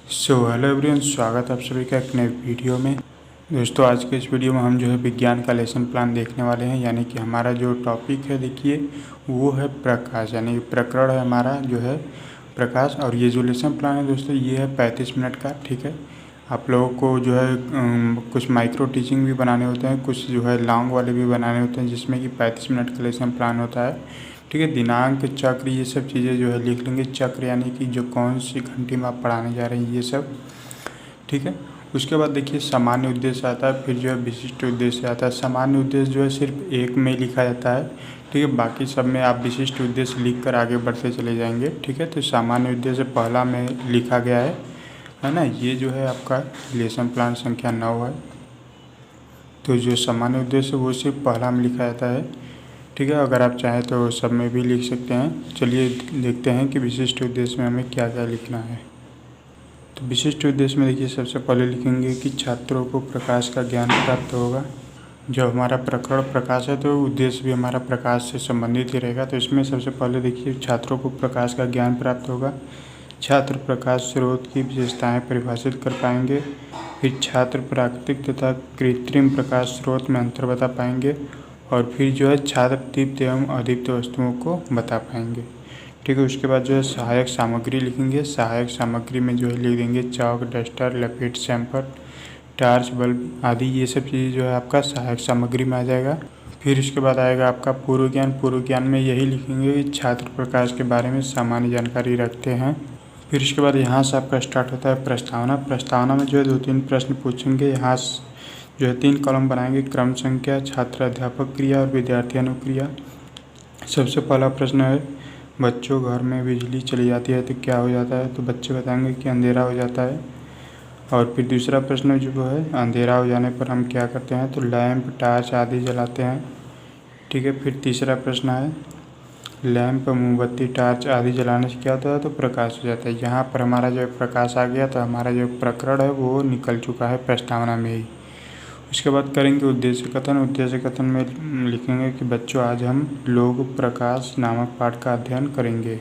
Hello everyone, स्वागत है आप सभी का एक नए वीडियो में। दोस्तों, आज के इस वीडियो में हम जो है विज्ञान का लेसन प्लान देखने वाले हैं। यानी कि हमारा जो टॉपिक है, देखिए, वो है प्रकाश। यानी कि प्रकरण है हमारा जो है प्रकाश। और ये जो लेसन प्लान है दोस्तों, ये है 35 मिनट का। ठीक है, आप लोगों को जो है कुछ माइक्रो टीचिंग भी बनाने होते हैं, कुछ जो है लॉन्ग वाले भी बनाने होते हैं, जिसमें कि 35 मिनट का लेसन प्लान होता है। ठीक है, दिनांक, चक्र, ये सब चीज़ें जो है लिख लेंगे। चक्र यानी कि जो कौन सी घंटी में आप पढ़ाने जा रहे हैं, ये सब। ठीक है, उसके बाद देखिए सामान्य उद्देश्य आता है, फिर जो है विशिष्ट उद्देश्य आता है। सामान्य उद्देश्य जो है सिर्फ एक में लिखा जाता है। ठीक है, बाकी सब में आप विशिष्ट उद्देश्य लिख कर आगे बढ़ते चले जाएंगे। ठीक है, तो सामान्य उद्देश्य पहला में लिखा गया है ना। ये जो है आपका लेसन प्लान संख्या 9 है। तो जो सामान्य उद्देश्य वो सिर्फ पहला में लिखा जाता है। ठीक है, अगर आप चाहें तो सब में भी लिख सकते हैं। चलिए देखते हैं कि विशिष्ट उद्देश्य में हमें क्या क्या लिखना है। तो विशिष्ट उद्देश्य में देखिए, सबसे पहले लिखेंगे कि छात्रों को प्रकाश का ज्ञान प्राप्त होगा। जब हमारा प्रकरण प्रकाश है तो उद्देश्य भी हमारा प्रकाश से संबंधित ही रहेगा। तो इसमें सबसे पहले देखिए, छात्रों को प्रकाश का ज्ञान प्राप्त होगा। छात्र प्रकाश स्रोत की विशेषताएं परिभाषित कर पाएंगे। फिर छात्र प्राकृतिक तथा कृत्रिम प्रकाश स्रोत में अंतर बता पाएंगे। और फिर जो है छात्र दीप्त एवं अदीप्त वस्तुओं को बता पाएंगे। ठीक है, उसके बाद जो है सहायक सामग्री लिखेंगे। सहायक सामग्री में जो है लिख देंगे चौक, डस्टर, लपेट, सैंपर, टार्च, बल्ब आदि। ये सब चीज़ें जो है आपका सहायक सामग्री में आ जाएगा। फिर उसके बाद आएगा आपका पूर्व ज्ञान। पूर्व ज्ञान में यही लिखेंगे कि छात्र प्रकाश के बारे में सामान्य जानकारी रखते हैं। फिर उसके बाद यहाँ से आपका स्टार्ट होता है प्रस्तावना। प्रस्तावना में जो है 2-3 प्रश्न पूछेंगे। यहाँ जो है 3 कॉलम बनाएंगे, क्रम संख्या, छात्र अध्यापक क्रिया और विद्यार्थी अनुक्रिया। सबसे पहला प्रश्न है, बच्चों घर में बिजली चली जाती है तो क्या हो जाता है? तो बच्चे बताएंगे कि अंधेरा हो जाता है। और फिर दूसरा प्रश्न जो है, अंधेरा हो जाने पर हम क्या करते हैं? तो लैंप, टार्च आदि जलाते हैं। ठीक है, फिर तीसरा प्रश्न है, लैंप, मोमबत्ती, टार्च आदि जलाने से क्या होता है? तो प्रकाश हो जाता है। यहाँ पर हमारा जो प्रकाश आ गया, तो हमारा जो प्रकरण है वो निकल चुका है प्रस्तावना में ही। उसके बाद करेंगे उद्देश्य कथन। उद्देश्य कथन में लिखेंगे कि बच्चों, आज हम लोग प्रकाश नामक पाठ का अध्ययन करेंगे।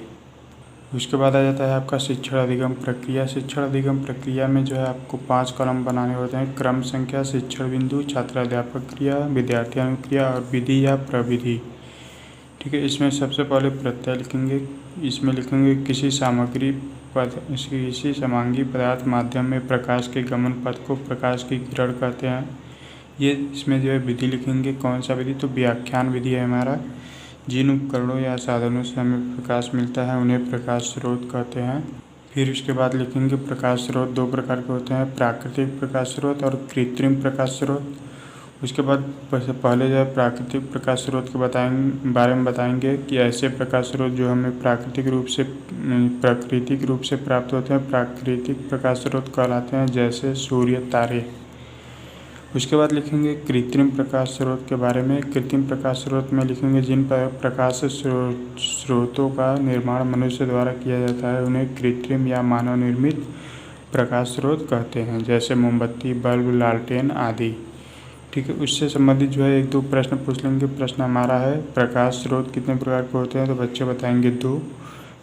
उसके बाद आ जाता है आपका शिक्षण अधिगम प्रक्रिया। शिक्षण अधिगम प्रक्रिया में जो है आपको 5 कॉलम बनाने होते हैं, क्रम संख्या, शिक्षण बिंदु, छात्र अध्यापक क्रिया, विद्यार्थी अनुक्रिया और विधि या प्रविधि। ठीक है, इसमें सबसे पहले प्रत्यय लिखेंगे। इसमें लिखेंगे किसी समांगी पदार्थ माध्यम में प्रकाश के गमन पथ को प्रकाश की किरण कहते हैं। ये इसमें जो है विधि लिखेंगे। कौन सा विधि? तो व्याख्यान विधि है हमारा। जिन उपकरणों या साधनों से हमें प्रकाश मिलता है उन्हें प्रकाश स्रोत कहते हैं। फिर उसके बाद लिखेंगे प्रकाश स्रोत 2 प्रकार के होते हैं, प्राकृतिक प्रकाश स्रोत और कृत्रिम प्रकाश स्रोत। उसके बाद पहले जो है प्राकृतिक प्रकाश स्रोत के बारे में बताएंगे कि ऐसे प्रकाश स्रोत जो हमें प्राकृतिक रूप से प्राप्त होते हैं, प्राकृतिक प्रकाश स्रोत कहलाते हैं, जैसे सूर्य, तारे। उसके बाद लिखेंगे कृत्रिम प्रकाश स्रोत के बारे में। कृत्रिम प्रकाश स्रोत में लिखेंगे जिन प्रकाश स्रोतों का निर्माण मनुष्य द्वारा किया जाता है उन्हें कृत्रिम या मानव निर्मित प्रकाश स्रोत कहते हैं, जैसे मोमबत्ती, बल्ब, लालटेन आदि। ठीक है, उससे संबंधित जो है 1-2 प्रश्न पूछ लेंगे। प्रश्न हमारा है, प्रकाश स्रोत कितने प्रकार के होते हैं? तो बच्चे बताएंगे 2।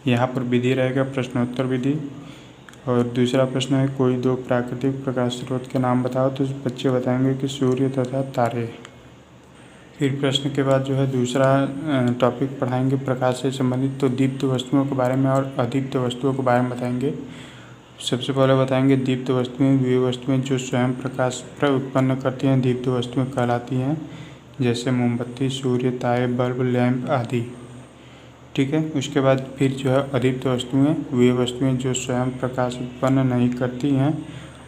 यहाँ पर विधि रहेगा, प्रश्नोत्तर विधि। और दूसरा प्रश्न है, कोई 2 प्राकृतिक प्रकाश स्रोत के नाम बताओ। तो बच्चे बताएंगे कि सूर्य तथा तारे। फिर प्रश्न के बाद जो है दूसरा टॉपिक पढ़ाएंगे प्रकाश से संबंधित। तो दीप्त वस्तुओं के बारे में और अदीप्त वस्तुओं के बारे में बताएंगे। सबसे पहले बताएंगे दीप्त वस्तुएं वे वस्तुएं जो स्वयं प्रकाश उत्पन्न करती हैं, दीप्त वस्तुएं कहलाती हैं, जैसे मोमबत्ती, सूर्य, तारे, बल्ब, लैंप आदि। ठीक है, उसके बाद फिर जो है अदीप्त वस्तुएं वे वस्तुएं जो स्वयं प्रकाश उत्पन्न नहीं करती हैं,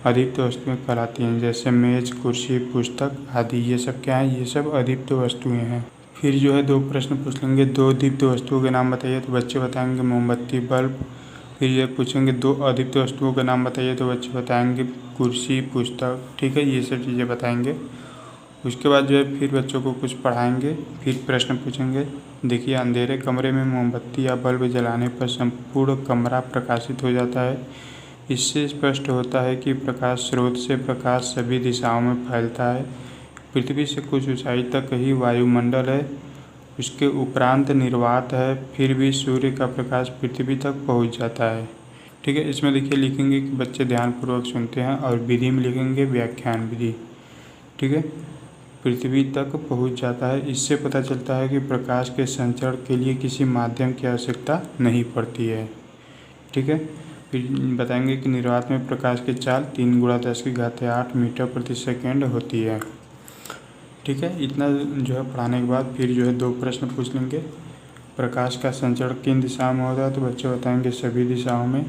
अदीप्त वस्तुएं कहलाती हैं, जैसे मेज, कुर्सी, पुस्तक आदि। ये सब क्या है? ये सब अदीप्त वस्तुएं हैं। फिर जो है 2 प्रश्न पूछ लेंगे, 2 दीप्त वस्तुओं के नाम बताइए। तो बच्चे बताएंगे मोमबत्ती, बल्ब। फिर ये पूछेंगे 2 अदीप्त वस्तुओं के नाम बताइए। तो बच्चे बताएंगे कुर्सी, पुस्तक। ठीक है, ये सब चीज़ें बताएंगे। उसके बाद जो है फिर बच्चों को कुछ पढ़ाएंगे, फिर प्रश्न पूछेंगे। देखिए, अंधेरे कमरे में मोमबत्ती या बल्ब जलाने पर संपूर्ण कमरा प्रकाशित हो जाता है। इससे स्पष्ट होता है कि प्रकाश स्रोत से प्रकाश सभी दिशाओं में फैलता है। पृथ्वी से कुछ ऊंचाई तक ही वायुमंडल है, उसके उपरांत निर्वात है, फिर भी सूर्य का प्रकाश पृथ्वी तक पहुंच जाता है। ठीक है। इसमें देखिए लिखेंगे कि बच्चे ध्यानपूर्वक सुनते हैं, और विधि में लिखेंगे व्याख्यान विधि। ठीक है। पृथ्वी तक पहुंच जाता है। इससे पता चलता है कि प्रकाश के संचरण के लिए किसी माध्यम की आवश्यकता नहीं पड़ती है। ठीक है। फिर बताएंगे कि निर्वात में प्रकाश की चाल 3 × 10⁸ मीटर प्रति सेकेंड होती है। ठीक है। इतना जो है पढ़ाने के बाद फिर जो है 2 प्रश्न पूछ लेंगे। प्रकाश का संचरण किन दिशाओं में होता है, तो बच्चे बताएंगे सभी दिशाओं में।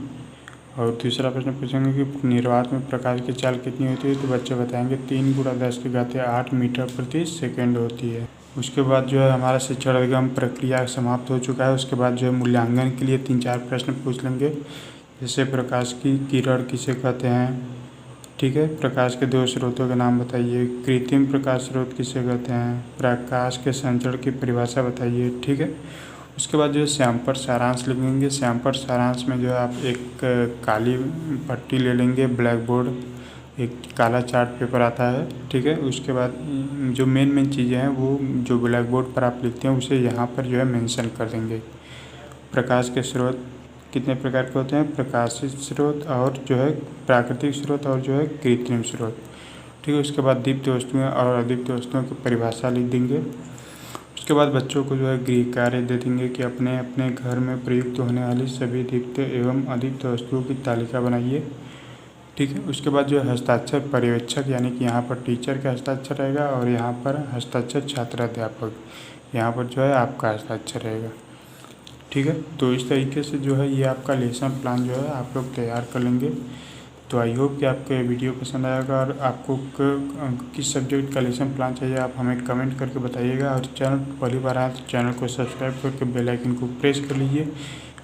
और दूसरा प्रश्न पूछेंगे कि निर्वात में प्रकाश की चाल कितनी होती है, तो बच्चे बताएंगे 3 × 10⁸ मीटर प्रति सेकेंड होती है। उसके बाद जो है हमारा शिक्षण अधिगम प्रक्रिया समाप्त हो चुका है। उसके बाद जो है मूल्यांकन के लिए 3-4 प्रश्न पूछ लेंगे। जैसे प्रकाश की किरण किसे कहते हैं, ठीक है, प्रकाश के 2 स्रोतों के नाम बताइए, कृत्रिम प्रकाश स्रोत किसे कहते हैं, प्रकाश के संचरण की परिभाषा बताइए। ठीक है। उसके बाद जो है श्यामपट्ट सारांश लिखेंगे। श्यामपट्ट सारांश में जो है आप एक काली पट्टी ले लेंगे, ब्लैक बोर्ड, एक काला चार्ट पेपर आता है। ठीक है। उसके बाद जो मेन चीज़ें हैं वो जो ब्लैक बोर्ड पर आप लिखते हैं उसे यहाँ पर जो है मेंशन कर देंगे। प्रकाश के स्रोत कितने प्रकार के होते हैं, प्रकाशित स्रोत और जो है प्राकृतिक स्रोत और जो है कृत्रिम स्रोत। ठीक है। उसके बाद दीप्त वस्तुएं और अदीप्त वस्तुओं की परिभाषा लिख देंगे। उसके बाद बच्चों को जो है गृह कार्य दे देंगे कि अपने अपने घर में प्रयुक्त होने वाली सभी दीप्त एवं अदीप्त वस्तुओं की तालिका बनाइए। ठीक है। उसके बाद जो है हस्ताक्षर पर्यवेक्षक, यानी कि यहाँ पर टीचर का हस्ताक्षर रहेगा और यहाँ पर हस्ताक्षर छात्राध्यापक, यहाँ पर जो है आपका हस्ताक्षर रहेगा। ठीक है। तो इस तरीके से जो है ये आपका लेसन प्लान जो है आप लोग तैयार कर लेंगे। तो आई होप कि आपको ये वीडियो पसंद आएगा, और आपको किस सब्जेक्ट का लेसन प्लान चाहिए आप हमें कमेंट करके बताइएगा। और चैनल पहली बार आए तो चैनल को सब्सक्राइब करके बेल आइकन को प्रेस कर लीजिए।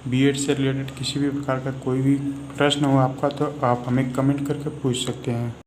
बीएड से रिलेटेड किसी भी प्रकार का कोई भी प्रश्न हो आपका तो आप हमें कमेंट करके पूछ सकते हैं।